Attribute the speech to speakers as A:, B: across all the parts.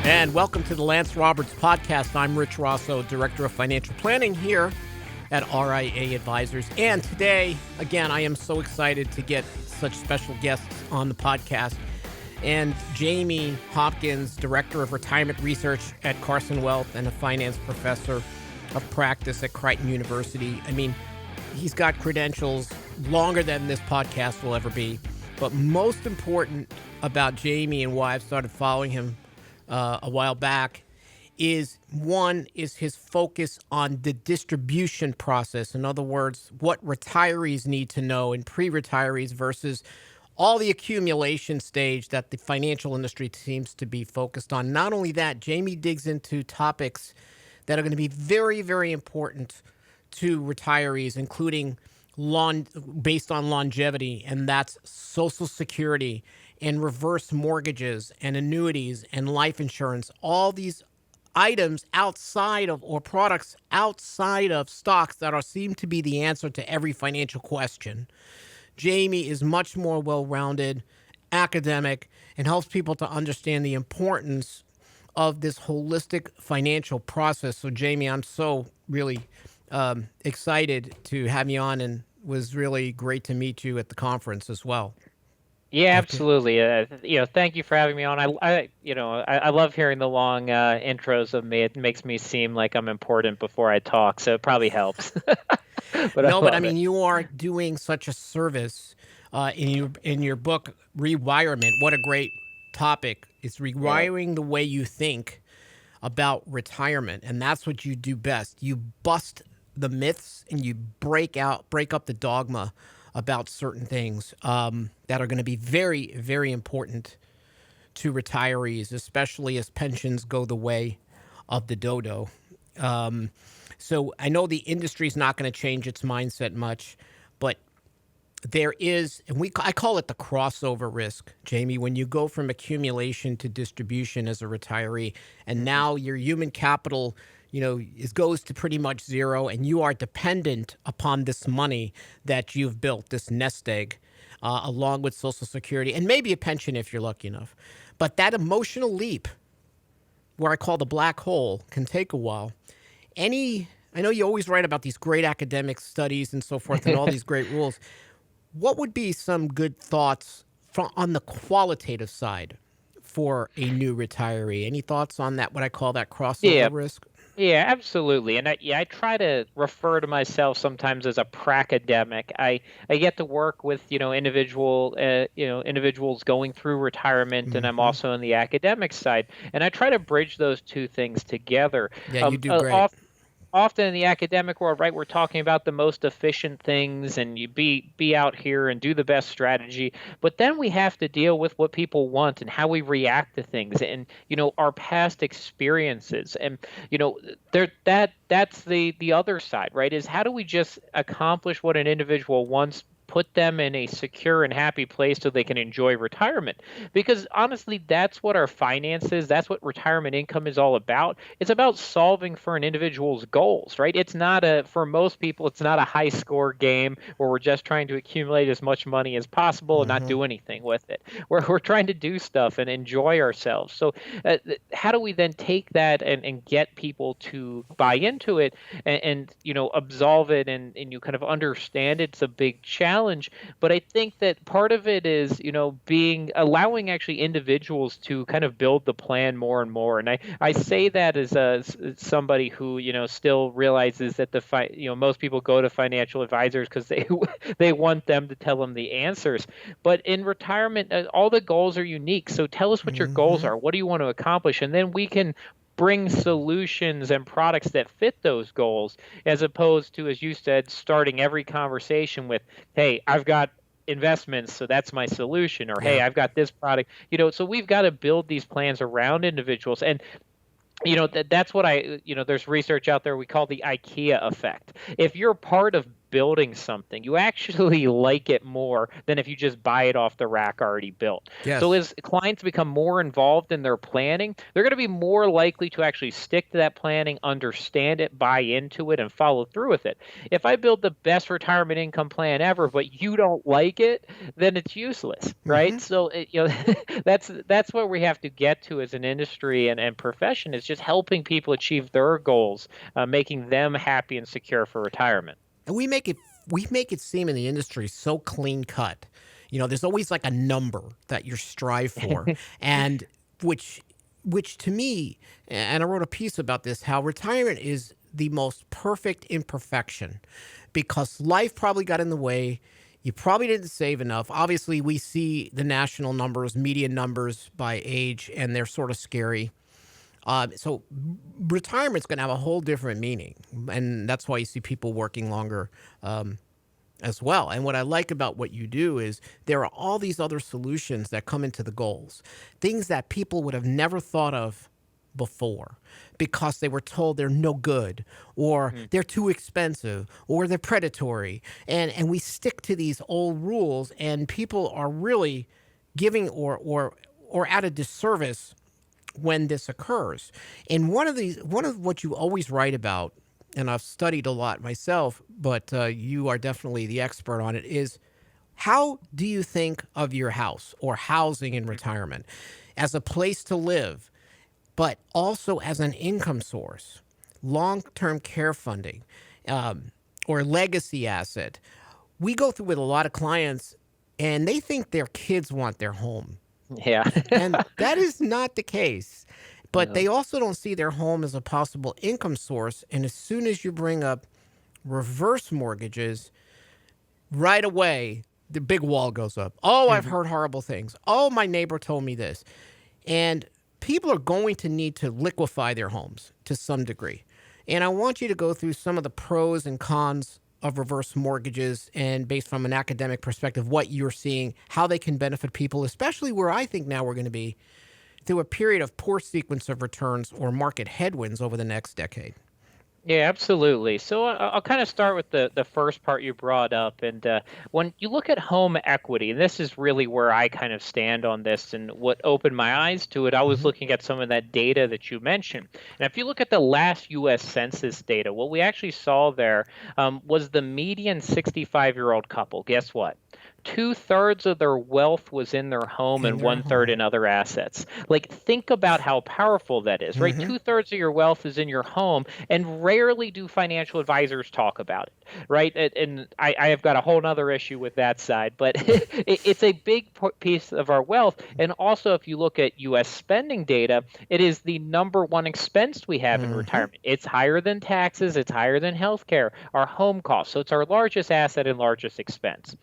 A: And welcome to the Lance Roberts Podcast. I'm Rich Rosso, Director of Financial Planning here at RIA Advisors. And today, again, I am so excited to get such special guests on the podcast. And Jamie Hopkins, Director of Retirement Research at Carson Wealth and a finance professor of practice at Crichton University. I mean, he's got credentials longer than this podcast will ever be. But most important about Jamie and why I've started following him a while back is his focus on the distribution process. In other words, what retirees need to know and pre-retirees versus all the accumulation stage that the financial industry seems to be focused on. Not only that, Jamie digs into topics that are going to be very, very important to retirees, including based on longevity, and that's Social Security and reverse mortgages and annuities and life insurance, all these items outside of or products outside of stocks that seem to be the answer to every financial question. Jamie is much more well-rounded, academic, and helps people to understand the importance of this holistic financial process. So, Jamie, I'm so really excited to have you on, and was really great to meet you at the conference as well.
B: Yeah, absolutely. Thank you for having me on. I love hearing the long intros of me. It makes me seem like I'm important before I talk, so it probably helps.
A: But I mean, you are doing such a service in your book, Rewirement. What a great topic! It's rewiring the way you think about retirement, and that's what you do best. You bust the myths and you break up the dogma about certain things that are going to be very, very important to retirees, especially as pensions go the way of the dodo. So I know the industry is not going to change its mindset much, but there is, and I call it the crossover risk, Jamie, when you go from accumulation to distribution as a retiree, and now your human capital goes to pretty much zero, and you are dependent upon this money that you've built, this nest egg, along with Social Security, and maybe a pension if you're lucky enough. But that emotional leap, where I call the black hole, can take a while. I know you always write about these great academic studies and so forth and all these great rules. What would be some good thoughts on the qualitative side for a new retiree? Any thoughts on that, what I call that crossover risk?
B: Yeah, absolutely. And I try to refer to myself sometimes as a Pracademic. I get to work with, individuals going through retirement, and I'm also on the academic side. And I try to bridge those two things together.
A: Yeah, you do great.
B: Often in the academic world, right, we're talking about the most efficient things, and you be out here and do the best strategy. But then we have to deal with what people want and how we react to things, and our past experiences. And that's the other side, right? Is how do we just accomplish what an individual wants, put them in a secure and happy place so they can enjoy retirement? Because honestly, that's what our finances, that's what retirement income is all about. It's about solving for an individual's goals, right? It's not for most people, it's not a high score game where we're just trying to accumulate as much money as possible and not do anything with it. We're trying to do stuff and enjoy ourselves. So how do we then take that and get people to buy into it and absolve it and you kind of understand it's a big challenge? But I think that part of it is, allowing actually individuals to kind of build the plan more and more. And I say that as somebody who, still realizes that most people go to financial advisors because they want them to tell them the answers. But in retirement, all the goals are unique. So tell us what your goals are. What do you want to accomplish? And then we can bring solutions and products that fit those goals, as opposed to, as you said, starting every conversation with, hey, I've got investments, so that's my solution, or hey, I've got this product. So we've got to build these plans around individuals. And that's what there's research out there we call the IKEA effect. If you're part of building something, you actually like it more than if you just buy it off the rack already built. So
A: Yes.
B: as clients become more involved in their planning, they're going to be more likely to actually stick to that planning, understand it, buy into it, and follow through with it. If I build the best retirement income plan ever, but you don't like it, then it's useless,
A: Mm-hmm.
B: right? So that's where we have to get to as an industry and profession, is just helping people achieve their goals, making them happy and secure for retirement.
A: And we make it seem in the industry so clean cut. There's always like a number that you strive for, and which which to me, and I wrote a piece about this, how retirement is the most perfect imperfection because life probably got in the way. You probably didn't save enough. Obviously, we see the national numbers, median numbers by age, and they're sort of scary. So retirement's going to have a whole different meaning, and that's why you see people working longer as well. And what I like about what you do is there are all these other solutions that come into the goals, things that people would have never thought of before because they were told they're no good or
B: Mm.
A: they're too expensive or they're predatory. And we stick to these old rules, and people are really giving or at a disservice when this occurs. And one of what you always write about, and I've studied a lot myself, but you are definitely the expert on it, is how do you think of your house or housing in retirement as a place to live, but also as an income source, long-term care funding, or legacy asset? We go through with a lot of clients, and they think their kids want their home.
B: Yeah.
A: And that is not the case. But
B: No.
A: they also don't see their home as a possible income source. And as soon as you bring up reverse mortgages, right away, the big wall goes up. Oh, I've
B: Mhm.
A: heard horrible things. Oh, my neighbor told me this. And people are going to need to liquefy their homes to some degree. And I want you to go through some of the pros and cons of reverse mortgages and based from an academic perspective, what you're seeing, how they can benefit people, especially where I think now we're going to be through a period of poor sequence of returns or market headwinds over the next decade.
B: Yeah, absolutely. So I'll kind of start with the first part you brought up, and when you look at home equity, and this is really where I kind of stand on this, and what opened my eyes to it. I was
A: Hmm.
B: looking at some of that data that you mentioned, and if you look at the last U.S. Census data, what we actually saw there was the median 65-year-old couple. Guess what? Two-thirds of their wealth was in their home
A: In
B: and
A: their
B: one-third
A: home.
B: in other assets. Like, think about how powerful that is, right?
A: Hmm.
B: Two-thirds of your wealth is in your home, and rarely do financial advisors talk about it, right? And I have got a whole other issue with that side, but it's a big piece of our wealth. And also, if you look at U.S. spending data, it is the number one expense we have in
A: Hmm.
B: retirement. It's higher than taxes, it's higher than healthcare, our home costs. So it's our largest asset and largest expense.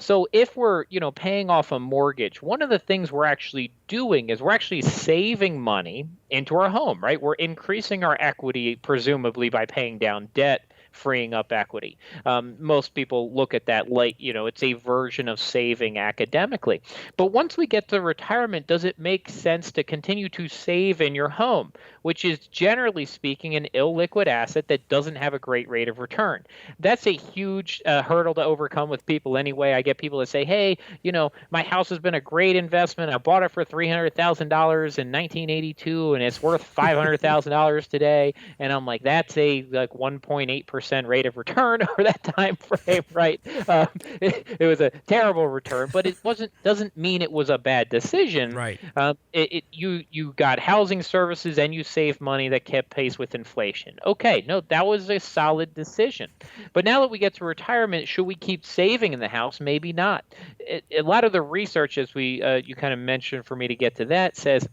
B: So if we're, paying off a mortgage, one of the things we're actually doing is we're actually saving money into our home, right? We're increasing our equity, presumably by paying down debt, freeing up equity. Most people look at that like, it's a version of saving academically. But once we get to retirement, does it make sense to continue to save in your home, which is generally speaking an illiquid asset that doesn't have a great rate of return? That's a huge hurdle to overcome with people anyway. I get people that say, hey, my house has been a great investment. I bought it for $300,000 in 1982 and it's worth $500,000 today. And I'm like, that's a like 1.8% rate of return over that time frame, right? It was a terrible return, but it doesn't mean it was a bad decision.
A: Right.
B: You got housing services and you saved money that kept pace with inflation. Okay, no, that was a solid decision. But now that we get to retirement, should we keep saving in the house? Maybe not. A lot of the research, as you kind of mentioned for me to get to that, says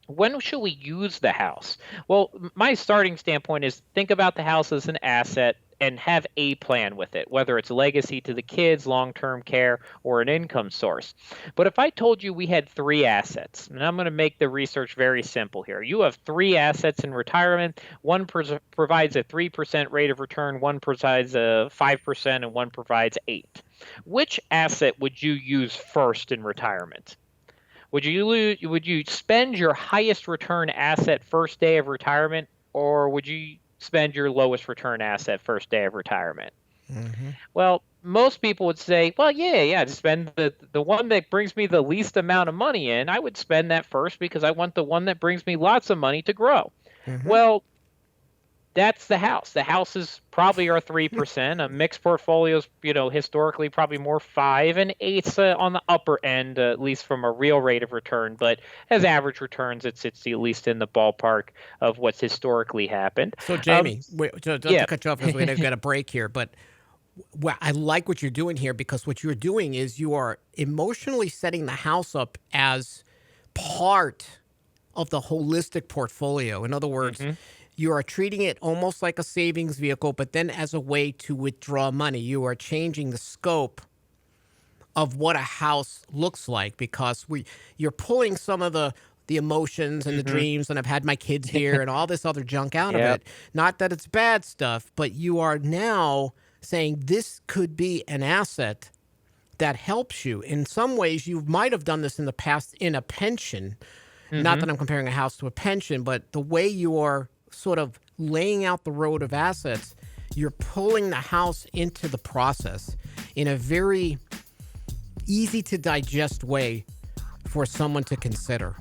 B: when should we use the house? Well, my starting standpoint is think about the house as an asset and have a plan with it, whether it's legacy to the kids, long-term care, or an income source. But if I told you we had three assets, and I'm going to make the research very simple here. You have three assets in retirement. One provides a 3% rate of return, one provides a 5%, and one provides 8. Which asset would you use first in retirement? Would you spend your highest return asset first day of retirement, or would you spend your lowest return asset first day of retirement? Well, most people would say, well, yeah, to spend the one that brings me the least amount of money in, I would spend that first because I want the one that brings me lots of money to grow.
A: Mm-hmm.
B: Well, that's the house. The house is probably our 3%. A mixed portfolio is, historically probably more 5 and 8 on the upper end, at least from a real rate of return. But as average returns, it's at least in the ballpark of what's historically happened.
A: So, Jamie, not to
B: Yeah.
A: cut you off because we're going to get a break here, but I like what you're doing here because what you're doing is you are emotionally setting the house up as part of the holistic portfolio. In other words, you are treating it almost like a savings vehicle, but then as a way to withdraw money. You are changing the scope of what a house looks like because you're pulling some of the emotions and the dreams, and I've had my kids here and all this other junk out of
B: Yep.
A: it. Not that it's bad stuff, but you are now saying this could be an asset that helps you. In some ways, you might have done this in the past in a pension. Not that I'm comparing a house to a pension, but the way you are sort of laying out the road of assets, you're pulling the house into the process in a very easy to digest way for someone to consider,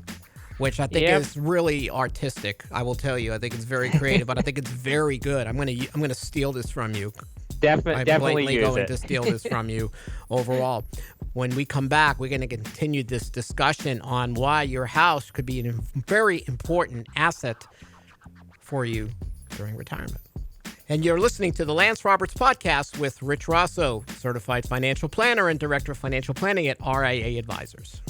A: which I think is really artistic. I will tell you, I think it's very creative, but I think it's very good. I'm gonna steal this from you.
B: Definitely use
A: going
B: it.
A: to steal this from you overall. When we come back, we're going to continue this discussion on why your house could be a very important asset for you during retirement. And you're listening to the Lance Roberts Podcast with Rich Rosso, Certified Financial Planner and Director of Financial Planning at RIA Advisors.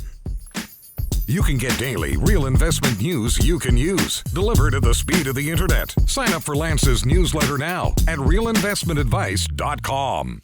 C: You can get daily real investment news you can use, delivered at the speed of the internet. Sign up for Lance's newsletter now at realinvestmentadvice.com.